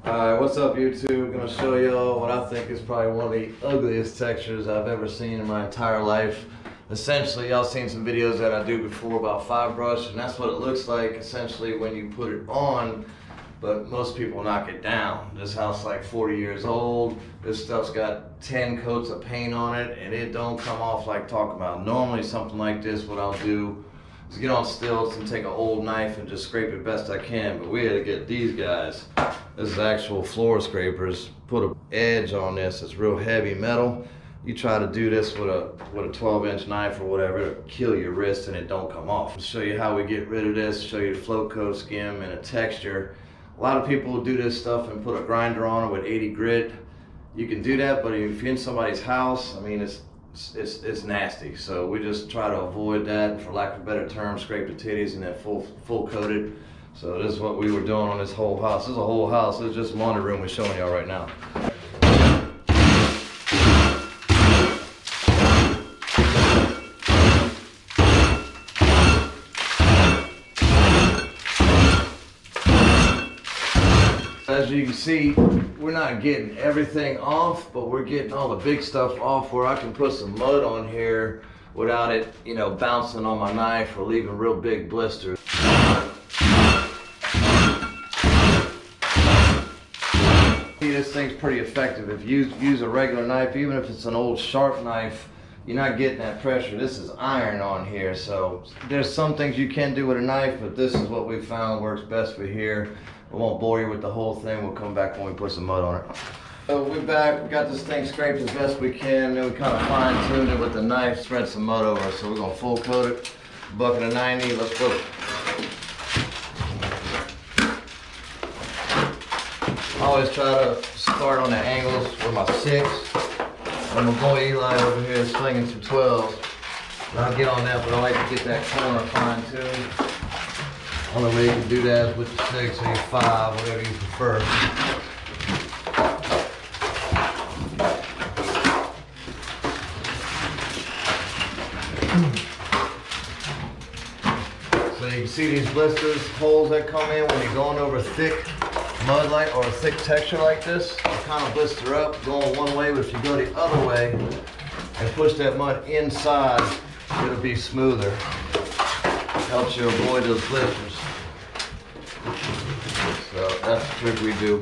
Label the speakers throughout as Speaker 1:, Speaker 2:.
Speaker 1: Alright, what's up YouTube? Gonna show y'all what I think is probably one of the ugliest textures I've ever seen in my entire life. Essentially, y'all seen some videos that I do before about 5-brush, and that's what it looks like essentially when you put it on, but most people knock it down. This house is like 40 years old. This stuff's got 10 coats of paint on it, and it don't come off like talking about. Normally something like this, what I'll do is get on stilts and take an old knife and just scrape it best I can, but we had to get these guys. This is actual floor scrapers. Put an edge on this. It's real heavy metal. You try to do this with a 12-inch knife or whatever, it'll kill your wrist and it don't come off. I'll show you how we get rid of this, show you the float coat, skim, and a texture. A lot of people will do this stuff and put a grinder on it with 80 grit. You can do that, but if you're in somebody's house, I mean, it's nasty. So we just try to avoid that, for lack of a better term, scrape the titties and then full coat it. So this is what we were doing on this whole house. This is a whole house. This is just laundry room we're showing y'all right now. As you can see, we're not getting everything off, but we're getting all the big stuff off where I can put some mud on here without it, bouncing on my knife or leaving real big blisters. This thing's pretty effective. If you use a regular knife, even if it's an old sharp knife, you're not getting that pressure. This is iron on here, so there's some things you can do with a knife, but this is what we found works best for here. We won't bore you with the whole thing. We'll come back when we put some mud on it. So we're back. We got this thing scraped as best we can. Then we kind of fine-tuned it with the knife, spread some mud over it. So we're gonna full coat it. Bucket of 90. Let's put it. I always try to start on the angles with my 6. And my boy Eli over here is slinging some 12s. And I'll get on that, but I like to get that corner fine-tuned. Only way you can do that is with the 6 or your 5, whatever you prefer. So you can see these blisters, holes that come in when you're going over thick mud or a thick texture like this. It'll kind of blister up going one way, but if you go the other way and push that mud inside, it'll be smoother. Helps you avoid those blisters. So that's the trick we do.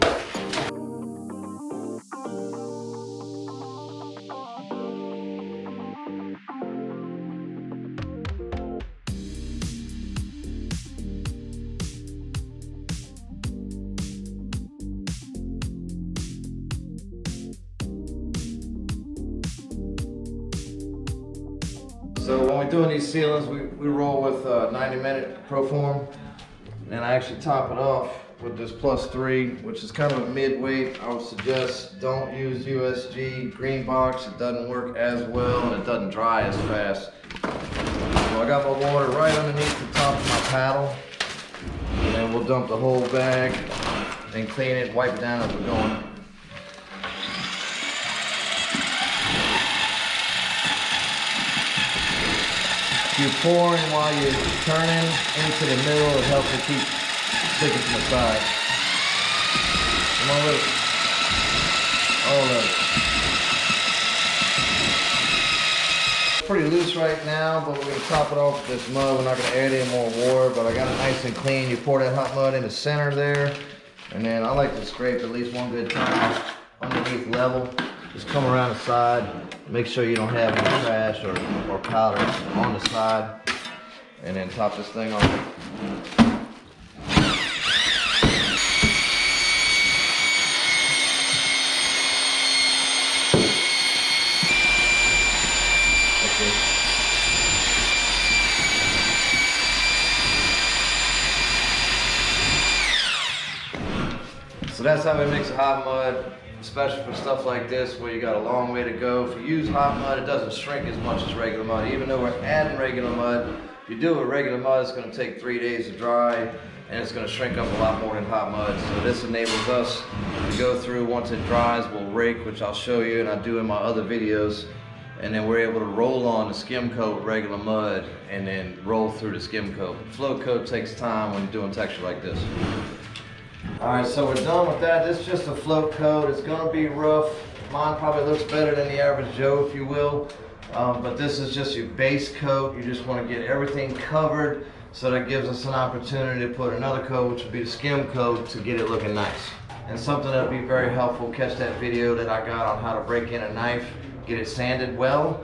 Speaker 1: So when we're doing these ceilings, we roll with 90-minute Proform, and I actually top it off with this +3, which is kind of a mid-weight. I would suggest don't use USG green box. It doesn't work as well and it doesn't dry as fast. So I got my water right underneath the top of my paddle, and then we'll dump the whole bag and clean it, wipe it down as we're going. If you're pouring while you're turning into the middle, it helps to keep sticking to the side. Come on, look. All of it. It's pretty loose right now, but we're going to top it off with this mud. We're not going to add any more water, but I got it nice and clean. You pour that hot mud in the center there, and then I like to scrape at least one good time underneath level. Just come around the side. Make sure you don't have any trash or powder on the side, and then top this thing off. Okay. So that's how we mix a hot mud. Especially for stuff like this where you got a long way to go. If you use hot mud, it doesn't shrink as much as regular mud. Even though we're adding regular mud, if you do it with regular mud, it's going to take 3 days to dry, and it's going to shrink up a lot more than hot mud. So this enables us to go through. Once it dries, we'll rake, which I'll show you and I do in my other videos, and then we're able to roll on the skim coat with regular mud and then roll through the skim coat. Float coat takes time when you're doing texture like this. Alright, so we're done with that. This is just a float coat. It's gonna be rough. Mine probably looks better than the average Joe, if you will. But this is just your base coat. You just want to get everything covered, so that gives us an opportunity to put another coat, which would be the skim coat, to get it looking nice. And something that would be very helpful, catch that video that I got on how to break in a knife, get it sanded well,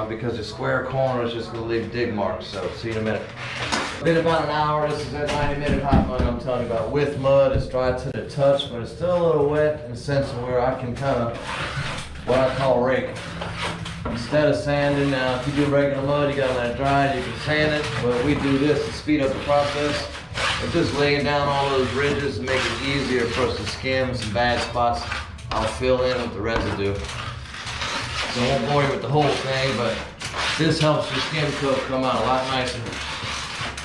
Speaker 1: because the square corner is just going to leave dig marks. So see you in a minute. Been about an hour. This is that 90-minute hot mud I'm telling you about. With mud, it's dry to the touch, but it's still a little wet in the sense of where I can kind of, what I call rake. Instead of sanding, now if you do regular mud, you gotta let it dry, you can sand it, but we do this to speed up the process. We're just laying down all those ridges to make it easier for us to skim some bad spots. I'll fill in with the residue. So I won't bore you with the whole thing, but this helps your skim coat come out a lot nicer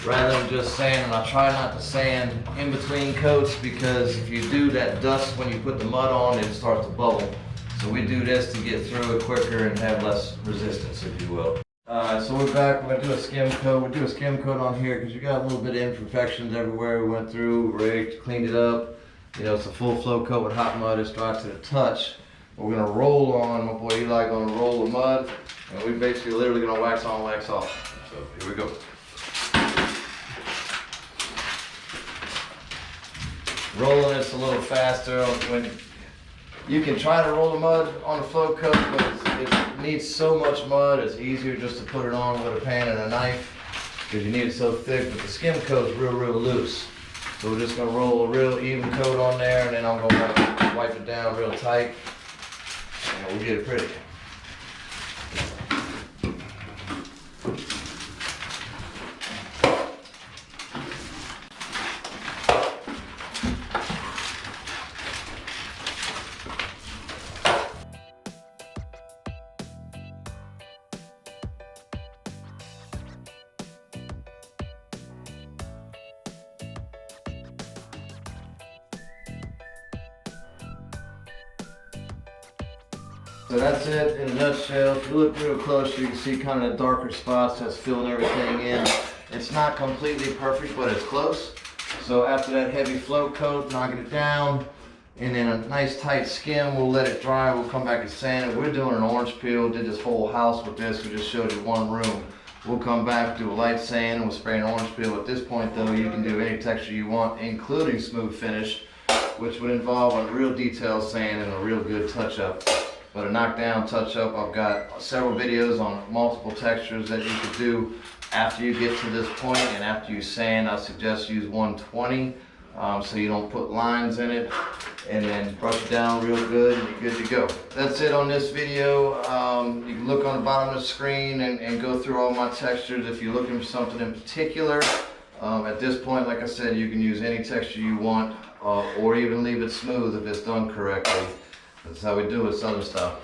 Speaker 1: rather than just sanding. I try not to sand in between coats, because if you do, that dust when you put the mud on, it starts to bubble. So we do this to get through it quicker and have less resistance, if you will. So we're back. We're gonna do a skim coat. We'll do a skim coat on here because you got a little bit of imperfections everywhere. We went through, raked, cleaned it up. You know, it's a full flow coat with hot mud. It's dry to the touch. We're gonna roll on. My boy Eli gonna roll the mud, and we basically literally gonna wax on, wax off. So here we go. Rolling it's a little faster. When you can try to roll the mud on the float coat, but it needs so much mud, it's easier just to put it on with a pan and a knife, because you need it so thick. But the skim coat's real loose. So we're just gonna roll a real even coat on there, and then I'm gonna wipe it down real tight, and we'll get it pretty. So that's it in a nutshell. If you look real close, you can see kind of the darker spots that's filling everything in. It's not completely perfect, but it's close. So after that heavy float coat, knocking it down, and then a nice tight skim, we'll let it dry. We'll come back and sand it. We're doing an orange peel, did this whole house with this. We just showed you one room. We'll come back, do a light sand, and we'll spray an orange peel. At this point though, you can do any texture you want, including smooth finish, which would involve a real detailed sand and a real good touch up. But a knockdown touch up, I've got several videos on multiple textures that you could do after you get to this point, and after you sand, I suggest use 120 so you don't put lines in it, and then brush it down real good and you're good to go. That's it on this video. You can look on the bottom of the screen and go through all my textures if you're looking for something in particular. At this point, like I said, you can use any texture you want, or even leave it smooth if it's done correctly. That's how we do it, Southern style.